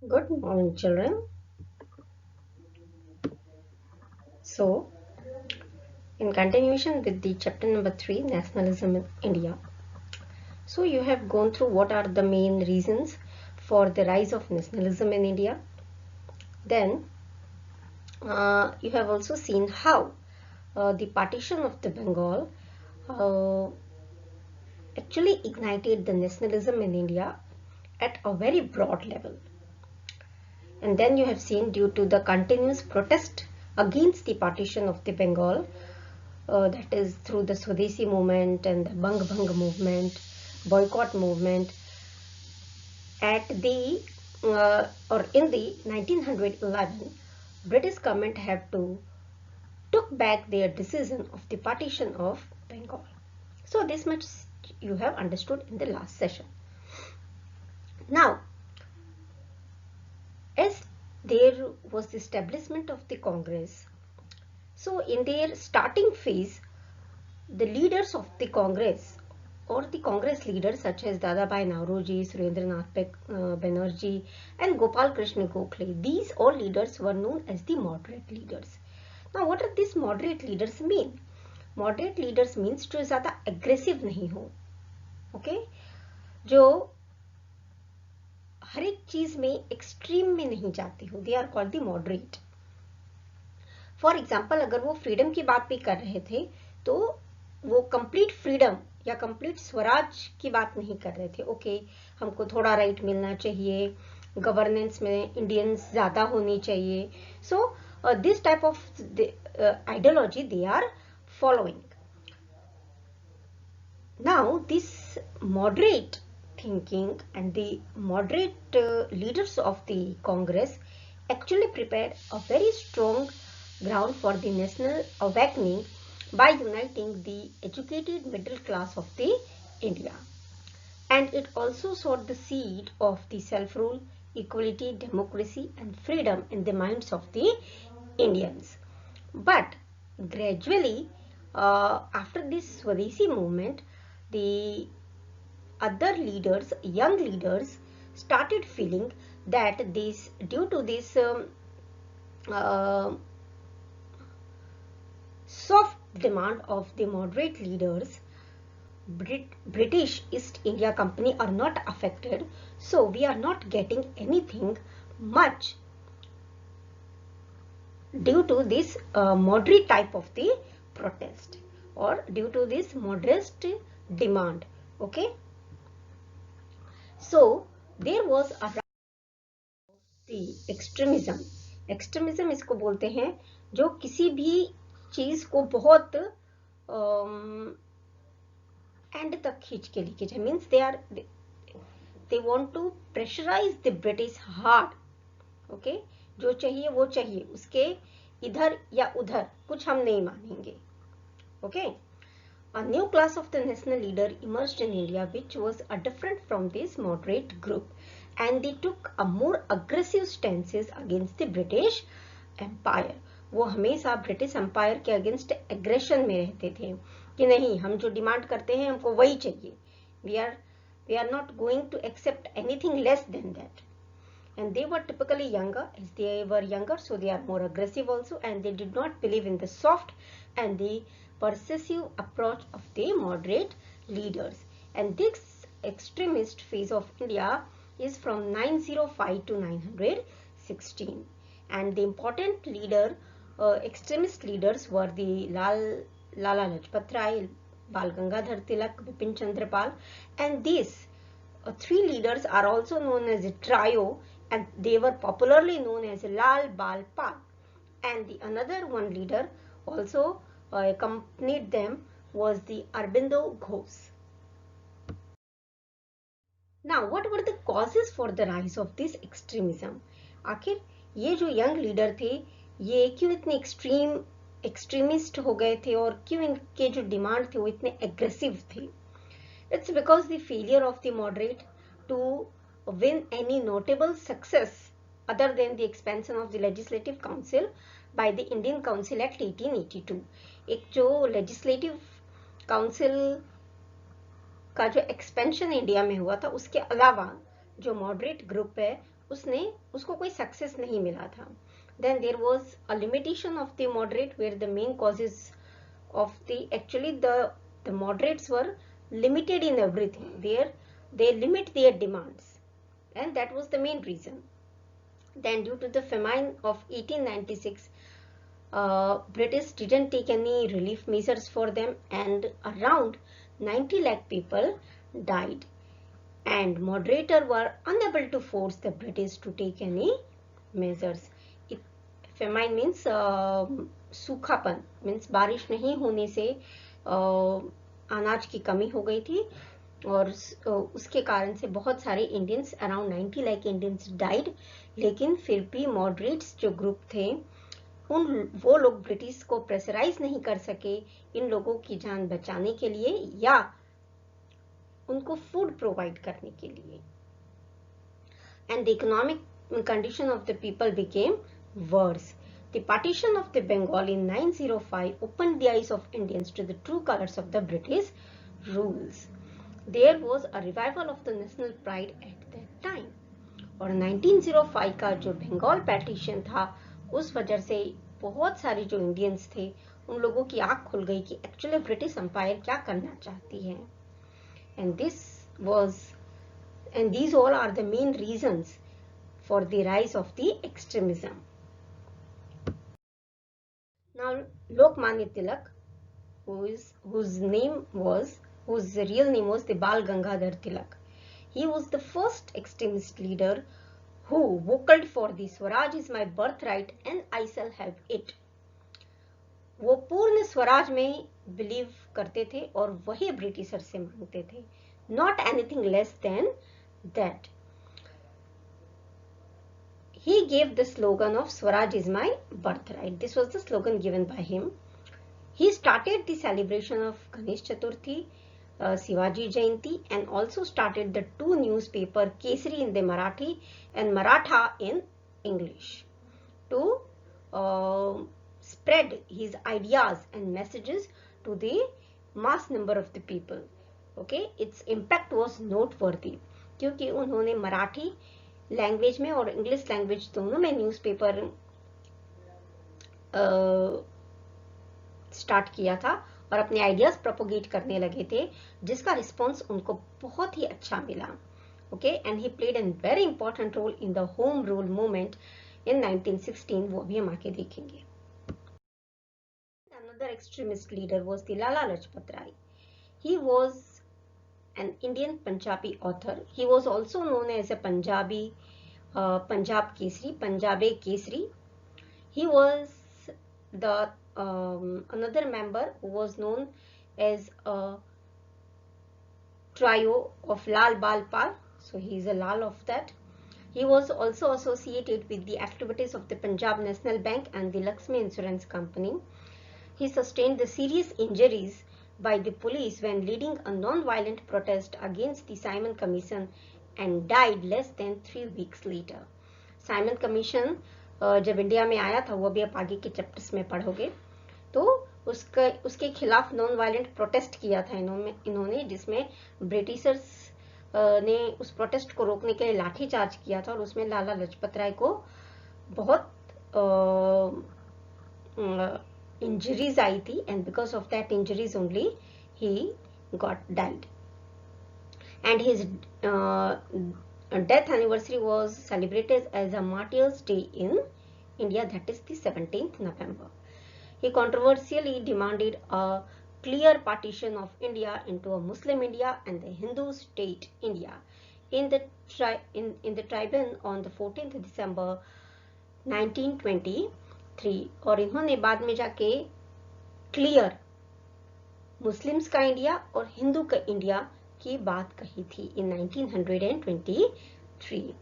Good morning, children. So, in continuation with the chapter number 3, Nationalism in India. So, you have gone through what are the main reasons for the rise of nationalism in India. Then, you have also seen how the partition of the Bengal uh, actually ignited the nationalism in India at a very broad level. And then you have seen, due to the continuous protest against the partition of the Bengal, that is through the Swadeshi movement and the Bang Bhang movement, boycott movement, at the or in the 1911, British government have to took back their decision of the partition of Bengal. So this much you have understood in the last session. Now, as there was the establishment of the Congress, so in their starting phase, the leaders of the Congress or the Congress leaders such as Dadabhai Nauroji, Surendranath Banerjee and Gopal Krishna Gokhale, these all leaders were known as the moderate leaders. Now what are these moderate leaders mean? Moderate leaders means जो ज़्यादा aggressive नहीं हो, okay? जो हर एक चीज में extreme में नहीं जाती हो, they are called the moderate. For example, अगर वो फ्रीडम की बात भी कर रहे थे तो वो कंप्लीट फ्रीडम या कंप्लीट स्वराज की बात नहीं कर रहे थे. ओके, हमको थोड़ा राइट मिलना चाहिए, गवर्नेंस में इंडियंस ज्यादा होनी चाहिए. So this type of ideology they are following. Now, this moderate thinking and the moderate leaders of the Congress actually prepared a very strong ground for the national awakening by uniting the educated middle class of the India. And it also sowed the seed of the self-rule, equality, democracy and freedom in the minds of the Indians. But gradually, after this Swadeshi movement, the other leaders, young leaders, started feeling that this, due to this uh, soft demand of the moderate leaders, British East India Company are not affected, so we are not getting anything much due to this moderate type of the protest or due to this moderate demand. Okay, so there was a extremism. Extremism इसको बोलते हैं जो किसी भी चीज को बहुत and तक खींच के लेके जाए. Means they want to pressurise the British hard. Okay, जो चाहिए वो चाहिए, उसके इधर या उधर कुछ हम नहीं मानेंगे. Okay, a new class of the national leader emerged in India which was different from this moderate group, and they took a more aggressive stances against the British Empire. वो हमेशा ब्रिटिश एम्पायर के against aggression में रहते थे कि नहीं, हम जो डिमांड करते हैं हमको वही चाहिए. We are not going to accept anything less than that. And they were typically younger. As they were younger, so they are more aggressive also, and they did not believe in the soft and the persuasive approach of the moderate leaders. And this extremist phase of India is from 905 to 916. And the important leader, extremist leaders were the Lala Lajpat Rai, Bal Gangadhar Tilak, Bipin Chandra Pal, and these three leaders are also known as a trio, and they were popularly known as Lal Bal Pal. And the another one leader also accompanied them was the Aurobindo Ghosh. Now, what were the causes for the rise of this extremism? आखिर ये जो young leader थे ये क्यों इतने extremist हो गए थे और क्यों इनके जो डिमांड थे वो इतने एग्रेसिव थे? It's because the failure of the moderate to win any notable success other than the expansion of the Legislative Council by the Indian Council Act 1882. एक जो Legislative Council का जो एक्सपेंशन इंडिया में हुआ था उसके अलावा जो मॉडरेट ग्रुप है उसको कोई सक्सेस नहीं मिला था. Then there was a limitation of the moderate, where the main causes of the moderates were limited in everything. They limit their demands, and that was the main reason. Then due to the famine of 1896, British didn't take any relief measures for them, and around 90 lakh people died, and moderators were unable to force the British to take any measures. Famine means सूखापन, means बारिश नहीं होने से अनाज की कमी हो गई थी, और उसके कारण से बहुत सारे Indians, around 90 lakh Indians died. लेकिन फिर भी मॉडरेट्स जो ग्रुप थे, वो लोग ब्रिटिश को प्रेशराइज नहीं कर सके इन लोगों की जान बचाने के लिए या उनको फूड प्रोवाइड करने के लिए. And the economic condition of the people became worse. The partition of the Bengal in 905 opened the eyes of Indians to the true colors of the British rules. There was a revival of the national pride at that time. और 1905 का जो Bengal partition था, उस वजह से बहुत सारे जो इंडियंस थे उन लोगों की आंख खुल गई कि एक्चुअली ब्रिटिश एम्पायर क्या करना चाहती है. And these all are the main reasons for the rise of the extremism. Now, Lokmanya Tilak, whose real name was the Bal Gangadhar Tilak. He was the first extremist leader who vocalized for the Swaraj is my birthright and I shall have it. वो पूर्ण स्वराज में believe करते थे और वही britisher से मांगते थे, not anything less than that. He gave the slogan of Swaraj is my birthright. This was the slogan given by him. He started the celebration of Ganesh Chaturthi, Shivaji Jayanti, and also started the two newspapers, Kesari in the Marathi and Maratha in English, to spread his ideas and messages to the mass number of the people. Okay, its impact was noteworthy क्योंकि उन्होंने Marathi language में और English language दोनों में newspaper start किया था और अपने आइडियाज प्रोपोगेट करने लगे थे, जिसका रिस्पॉन्स उनको बहुत ही अच्छा मिला. Okay, and he played an very important role in the home rule movement in 1916. वो भी हम आके देखेंगे. Another extremist leader was the Lala Lajpat Rai. He was an Indian Punjabi author. He was also known as a Punjab Kesari, Punjabi Kesari. He was the another member who was known as a trio of Lal Bal Pal. So he is a Lal of that. He was also associated with the activities of the Punjab National Bank and the Lakshmi Insurance Company. He sustained the serious injuries by the police when leading a non-violent protest against the Simon Commission and died less than 3 weeks later. Simon Commission जब India में आया था, वो भी आप आगे के chapters में पढ़ोगे, तो उसके खिलाफ नॉन वायलेंट प्रोटेस्ट किया था इन्होंने, जिसमें ब्रिटिशर्स ने उस प्रोटेस्ट को रोकने के लिए लाठी चार्ज किया था और उसमें लाला लजपत राय को बहुत injuries आई थी, and because of that injuries only he got died. And his death anniversary was celebrated as a Martyrs' Day in India, that is the 17th November. He controversially demanded a clear partition of India into a Muslim India and the Hindu state India in the Tribune on the 14th December 1923. और इन्होंने बाद में जाके clear Muslims का India और हिंदू का India की बात कही थी इन 1923.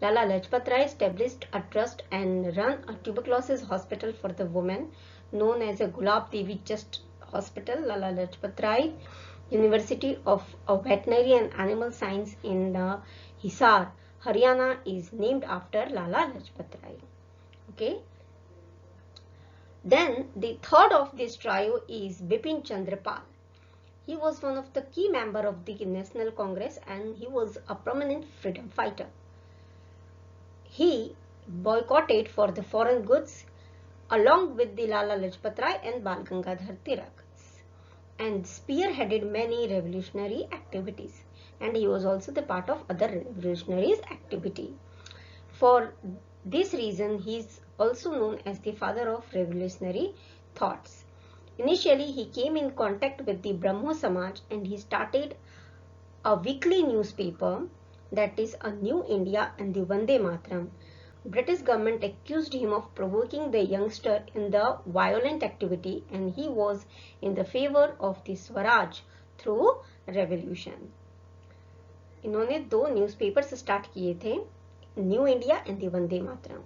Lala Lajpat Rai established a trust and run a tuberculosis hospital for the women known as a Gulab Devi Just Hospital. Lala Lajpat Rai University of Veterinary and Animal Science in Hisar, Haryana is named after Lala Lajpat Rai. Okay. Then the third of this trio is Bipin Chandra Pal. He was one of the key members of the National Congress and he was a prominent freedom fighter. he boycotted for the foreign goods along with the Lala Lajpat Rai and Bal Gangadhar Tilak, and spearheaded many revolutionary activities, and he was also the part of other revolutionary activity. For this reason he is also known as the father of revolutionary thoughts. Initially he came in contact with the Brahmo Samaj and he started a weekly newspaper, that is a New India and the Vande Mataram. British government accused him of provoking the youngster in the violent activity and he was in the favor of the Swaraj through revolution. इन्होंने 2 newspapers start किए थे, new India and the Vande Mataram,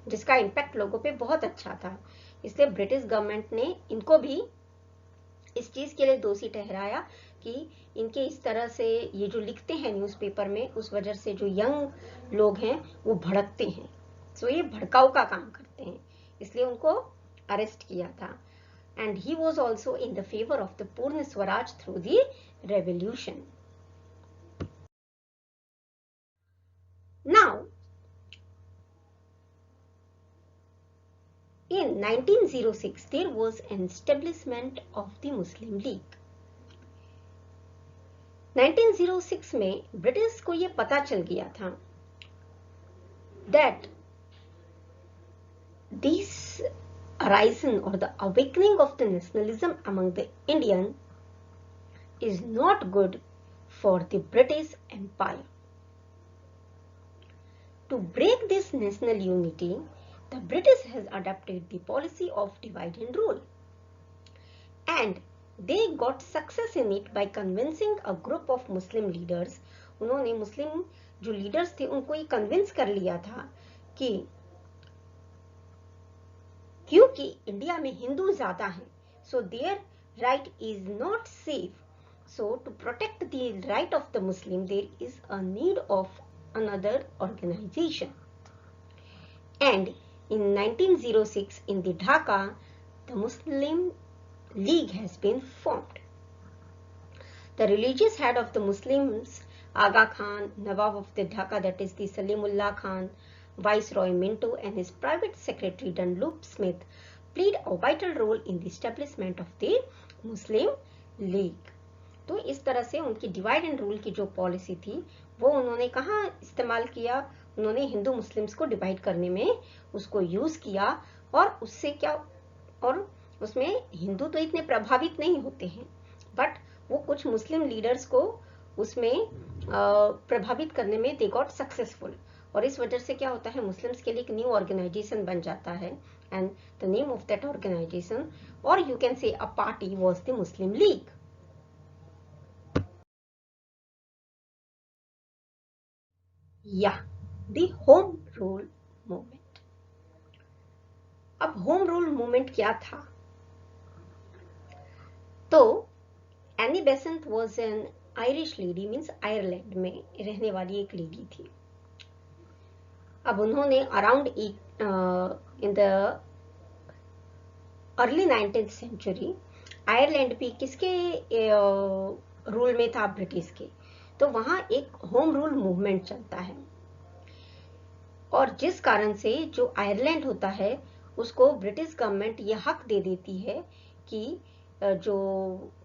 जिसका impact लोगों पे बहुत अच्छा था, इसलिए ब्रिटिश गवर्नमेंट ने इनको भी इस चीज के लिए दोषी ठहराया कि इनके इस तरह से ये जो लिखते हैं न्यूज़पेपर में, उस वजह से जो यंग लोग हैं वो भड़कते हैं, सो ये भड़काऊ का काम करते हैं, इसलिए उनको अरेस्ट किया था. And he was also in the favour of the Purna Swaraj through the revolution. Now in 1906 there was an establishment of the Muslim League. 1906 में ब्रिटिश को ये पता चल गया था that this horizon or the awakening of the nationalism among the Indian is not good for the British Empire. To break this national unity, the British has adopted the policy of divide and rule, and they got success in it by convincing a group of Muslim leaders. उन्होंने मुस्लिम जो leaders थे उनको ये convince कर लिया था कि क्योंकि इंडिया में हिंदू ज्यादा हैं, so their right is not safe. So to protect the right of the Muslim, there is a need of another organization. And in 1906 in the Dhaka, the Muslim League has been formed. The religious head of the Muslims, Aga Khan, Nawab of the Dhaka, that is the Salimullah Khan, Viceroy Minto, and his private secretary Dunlop Smith played a vital role in the establishment of the Muslim League. तो इस तरह से उनकी divide and rule की जो policy थी वो उन्होंने कहाँ इस्तेमाल किया, उन्होंने हिंदू मुस्लिम्स को डिवाइड करने में उसको यूज किया, और उससे क्या, और उसमें हिंदू तो इतने प्रभावित नहीं होते हैं, बट वो कुछ मुस्लिम लीडर्स को उसमें प्रभावित करने में दे गॉट सक्सेसफुल, और इस वजह से क्या होता है, मुस्लिम्स के लिए एक न्यू ऑर्गेनाइजेशन बन जाता है, and the name of that organisation, और you can say a party was the Muslim League. या द होम रूल मूवमेंट. अब होम रूल मूवमेंट क्या था? तो Annie Besant was an Irish lady, means Ireland में रहने वाली एक लेडी थी. अब उन्होंने around in the early 19th century, Ireland भी किसके रूल में था? ब्रिटिश के. तो वहां एक होम रूल मूवमेंट चलता है, और जिस कारण से जो आयरलैंड होता है उसको ब्रिटिश गवर्नमेंट ये हक दे देती है कि जो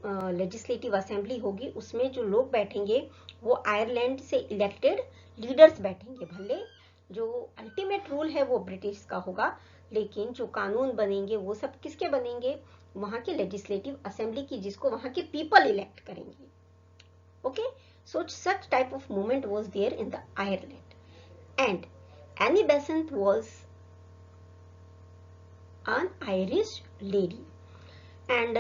लेजिस्लेटिव असेंबली होगी उसमें जो लोग बैठेंगे वो आयरलैंड से इलेक्टेड लीडर्स बैठेंगे. भले जो अल्टीमेट रूल है वो ब्रिटिश का होगा, लेकिन जो कानून बनेंगे वो सब किसके बनेंगे? वहां के लेजिस्लेटिव असेंबली की, जिसको वहां के पीपल इलेक्ट करेंगे. Okay, so such type of movement was there in the Ireland, and Annie Besant was an Irish lady, and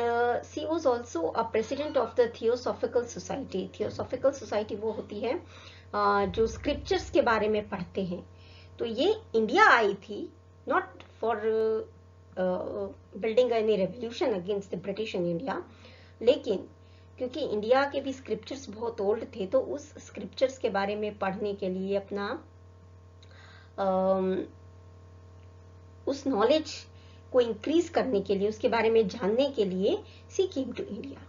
she was also a president of the Theosophical Society. Theosophical Society वो होती है जो scriptures के बारे में पढ़ते हैं. तो ये इंडिया आई थी not for building any revolution against the British in India, लेकिन क्योंकि इंडिया के भी स्क्रिप्चर्स बहुत ओल्ड थे, तो उस स्क्रिप्चर्स के बारे में पढ़ने के लिए, अपना उस नॉलेज को इंक्रीज करने के लिए, उसके बारे में जानने के लिए she came to India,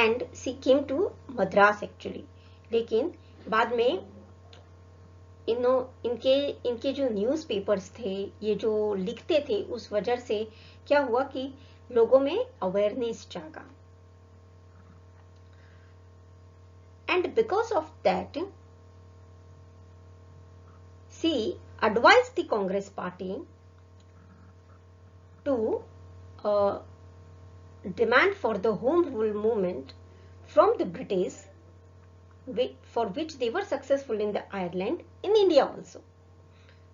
and she came to Madras actually. लेकिन बाद में इनके इनके जो न्यूज़पेपर्स थे, ये जो लिखते थे, उस वजह से क्या हुआ कि लोगों में अवेयरनेस जागा। And because of that she advised the Congress party to demand for the home rule movement from the British, for which they were successful in the Ireland, in India also.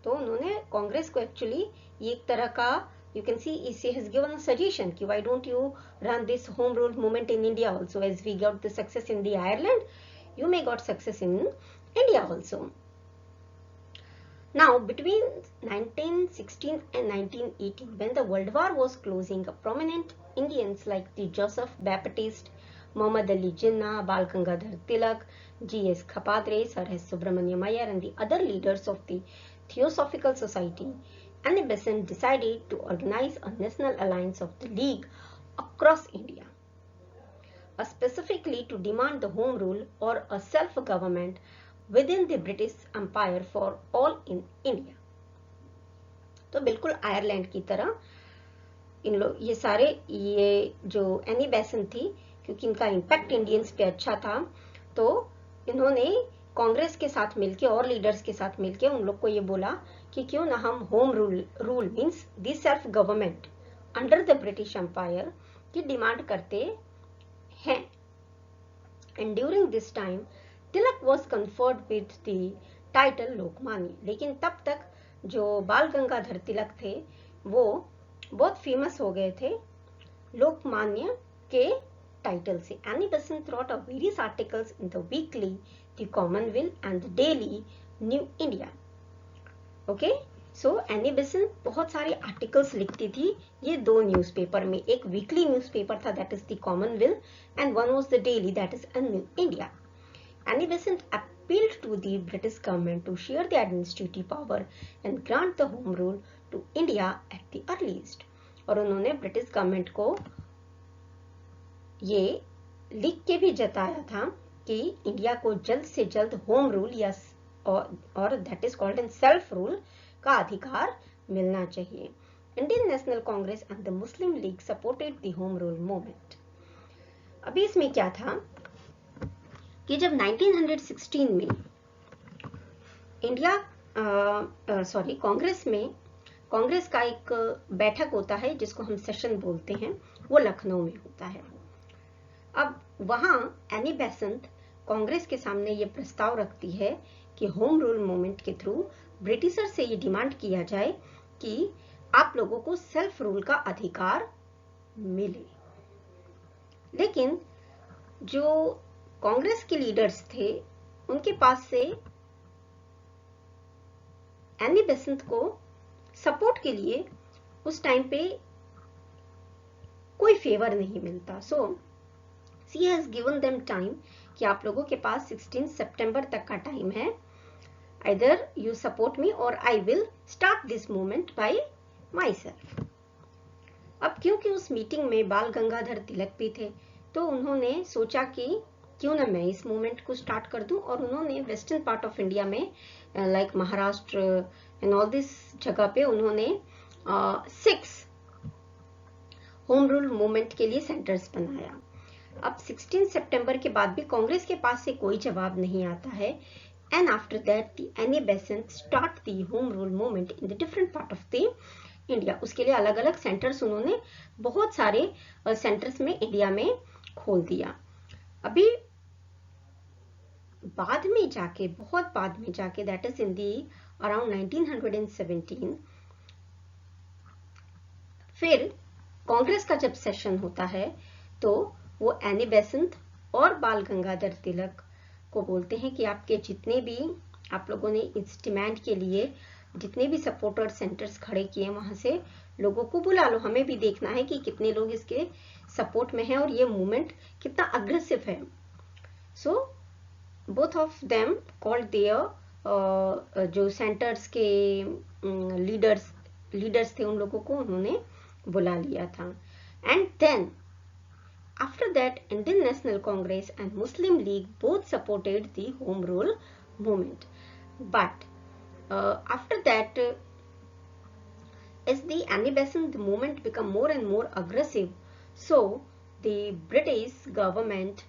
तो उन्होंने कांग्रेस को actually ये एक तरह का, you can see, he has given a suggestion कि why don't you run this home rule movement in India also, as we got the success in the Ireland, you may got success in India also. Now, between 1916 and 1918, when the World War was closing, prominent Indians like the Joseph Baptist, Muhammad Ali Jinnah, Bal Gangadhar Tilak, G.S. Khapadre, Sir S. Subramaniam Iyer, and the other leaders of the Theosophical Society, Annie Besant decided to organize a national alliance of the League across India, specifically to demand the home rule or a self-government within the British Empire for all in India. तो बिल्कुल Ireland की तरह इन लोग ये सारे, ये जो Annie Besant थी, क्योंकि इनका इम्पैक्ट इंडियंस पे अच्छा था, तो इन्होंने कांग्रेस के साथ मिलके और लीडर्स के साथ मिलके उन लोग को ये बोला कि क्यों ना हम home rule means the self government under the British empire की डिमांड करते हैं। And during this time Tilak was conferred with the title Lokmanya. लेकिन तब तक जो बाल गंगाधर तिलक थे वो बहुत फेमस हो गए थे लोकमान्य के टाइटल से। Annie Besant wrote a various articles in the weekly The Commonwealth and the daily New India. Okay, so Annie Besant बहुत सारे आर्टिकल्स लिखती थी ये दो न्यूज़पेपर में। एक वीकली न्यूज़पेपर था that is the Commonwealth and one was the daily that is new India. Annie Besant appealed to the British government to share the administrative power and grant the home rule to India at the earliest. और उन्होंने British government को ये लिख के भी जताया था कि इंडिया को जल्द से जल्द होम रूल या और that is called an self rule का अधिकार मिलना चाहिए। Indian National Congress and the Muslim league supported the home rule movement. अभी इसमें क्या था कि जब 1916 में कांग्रेस का एक बैठक होता है जिसको हम सेशन बोलते हैं, वो लखनऊ में होता है। अब वहां एनी बेसेंट कांग्रेस के सामने ये प्रस्ताव रखती है कि होम रूल मूवमेंट के थ्रू ब्रिटिशर से ये डिमांड किया जाए कि आप लोगों को सेल्फ रूल का अधिकार मिले। लेकिन जो कांग्रेस के लीडर्स थे उनके पास से एनी बेसेंट को सपोर्ट के लिए उस टाइम पे कोई फेवर नहीं मिलता। सो सी हैज गिवन देम टाइम कि आप लोगों के पास 16 सितंबर तक का टाइम है, आइदर यू सपोर्ट मी और I will start this movement by my self. अब क्योंकि उस मीटिंग में बाल गंगाधर तिलक भी थे तो उन्होंने सोचा कि क्यों ना मैं इस मूवमेंट को स्टार्ट कर दूं, और उन्होंने वेस्टर्न पार्ट ऑफ इंडिया में like Maharashtra and all this जगह पे उन्होंने 6 होम रूल मूवमेंट के लिए सेंटर्स बनाया। अब 16 सितंबर के बाद भी कांग्रेस के पास से कोई जवाब नहीं आता है, and after that Annie Besant start the home rule movement in the different part of the India. उसके लिए अलग अलग सेंटर्स उन्होंने बहुत सारे सेंटर्स में इंडिया में खोल दिया। अभी बाद में जाके, बहुत बाद में जाके, that is in the around 1917, फिर कांग्रेस का जब सेशन होता है तो वो एनी बेसेंट और बाल गंगाधर तिलक को बोलते हैं कि आपके जितने भी आप लोगों ने इस डिमांड के लिए जितने भी सपोर्टर सेंटर्स खड़े किए वहां से लोगों को बुला लो, हमें भी देखना है कि कितने लोग इसके सपोर्ट में हैं और ये मूवमेंट कितना अग्रेसिव है। So both of them called there जो सेंटर्स के लीडर्स थे उन लोगों को उन्होंने बुला लिया था। And then after that Indian National Congress and Muslim League both supported the home rule movement, but After that, as the Annie Besant movement became more and more aggressive, so the British government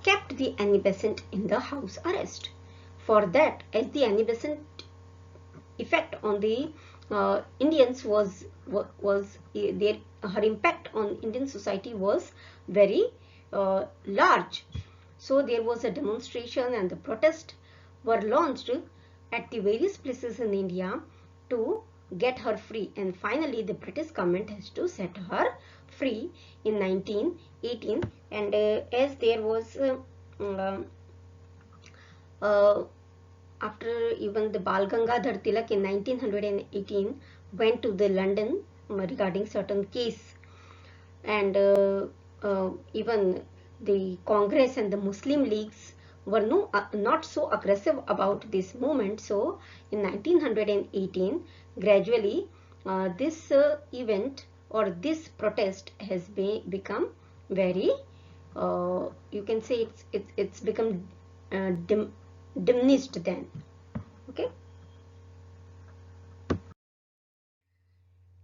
kept the Annie Besant in the house arrest. For that, as the Annie Besant effect on the Indians was their her impact on Indian society was very large. So there was a demonstration and the protest were launched at the various places in India to get her free, and finally the British government has to set her free in 1918. And as there was after even the Bal Gangadhar Tilak in 1918 went to the London regarding certain case, and even the Congress and the Muslim leagues were not so aggressive about this movement. So in 1918, gradually this event or this protest has become very, you can say it's become diminished then. Okay.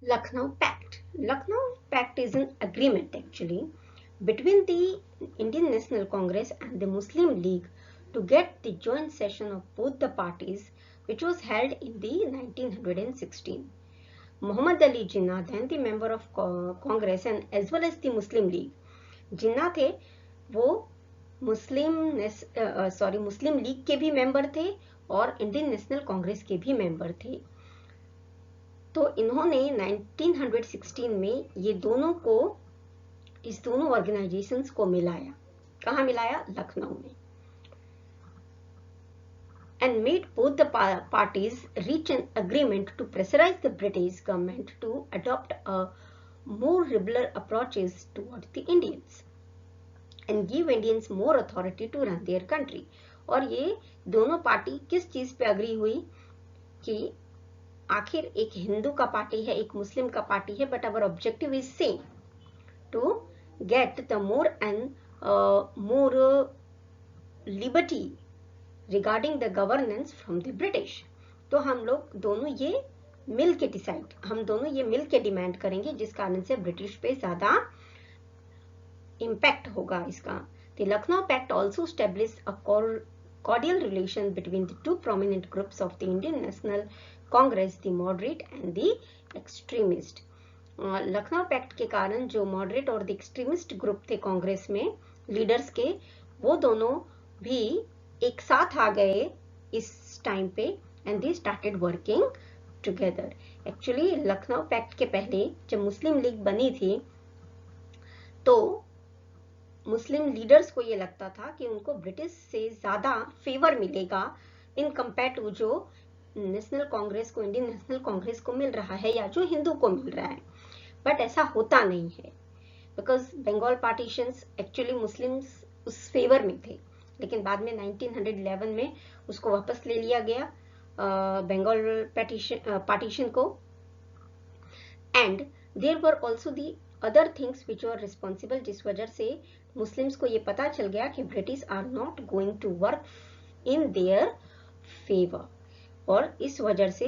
Lucknow Pact. Lucknow Pact is an agreement actually between the Indian National Congress and the Muslim League to get the joint session of both the parties, which was held in the 1916. Muhammad Ali Jinnah, then the member of Congress and as well as the Muslim League. जिन्ना थे वो मुस्लिम league के भी member थे और Indian National Congress के भी member थे. तो इन्होंने 1916 में ये दोनों को, इस दोनों ऑर्गेनाइजेशंस को मिलाया. कहाँ मिलाया? लखनऊ में. And made both the parties reach an agreement to pressurize the British government to adopt a more liberal approaches toward the Indians and give Indians more authority to run their country. और ये दोनों party किस चीज पे agree हुई कि आखिर एक हिंदू का पार्टी है, एक मुस्लिम का पार्टी है, but our objective is same, to get the more and more liberty regarding the governance from the British. तो हम लोग दोनों ये मिल के डिसाइड, हम दोनों ये मिल के डिमांड करेंगे, जिस कारण से ब्रिटिश पे ज्यादा इम्पैक्ट होगा इसका. The Lucknow pact also establish a cordial relation between the two prominent groups of the Indian National Congress, the moderate and the extremist. Lucknow pact के कारण जो मॉडरेट और द एक्सट्रीमिस्ट ग्रुप थे कांग्रेस में लीडर्स के, वो दोनों भी एक साथ आ गए इस टाइम पे and they started working together. Actually Lucknow pact के पहले जब मुस्लिम लीग बनी थी तो मुस्लिम लीडर्स को ये लगता था कि उनको ब्रिटिश से ज्यादा फेवर मिलेगा इन कंपेयर टू जो नेशनल कांग्रेस को, इंडियन नेशनल कांग्रेस को मिल रहा है या जो हिंदू को मिल रहा है. बट ऐसा होता नहीं है, because Bengal partitions actually Muslims उस फेवर में थे, लेकिन बाद में 1911 में उसको वापस ले लिया गया बंगाल पार्टीशन को. And there were also the other things which are responsible, जिस वजह से मुस्लिम्स को ये पता चल गया कि British are not going to work in their favour. और इस वजह से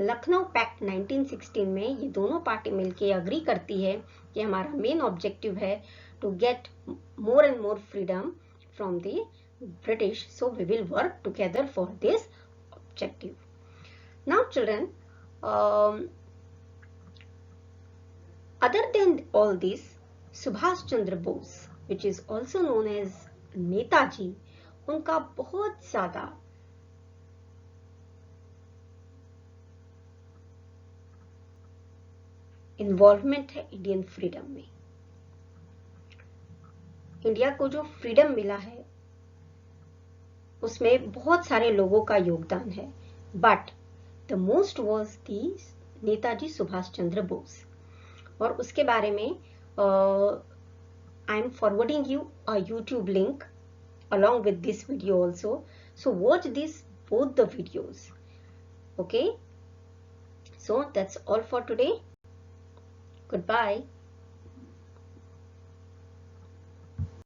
लखनऊ पैक्ट 1916 में ये दोनों पार्टी मिलके अग्री करती है कि हमारा मेन ऑब्जेक्टिव है to get more and more freedom from the British, so we will work together for this objective. Now children, other than all this, Subhash Chandra Bose, which is also known as Netaji, उनका बहुत ज्यादा involvement है Indian freedom में. India को जो freedom मिला है उसमें बहुत सारे लोगों का योगदान है, but the most was the Netaji Subhas Chandra Bose. और उसके बारे में I am forwarding you a YouTube link along with this video also, so watch this both the videos. Okay, so that's all for today. Goodbye.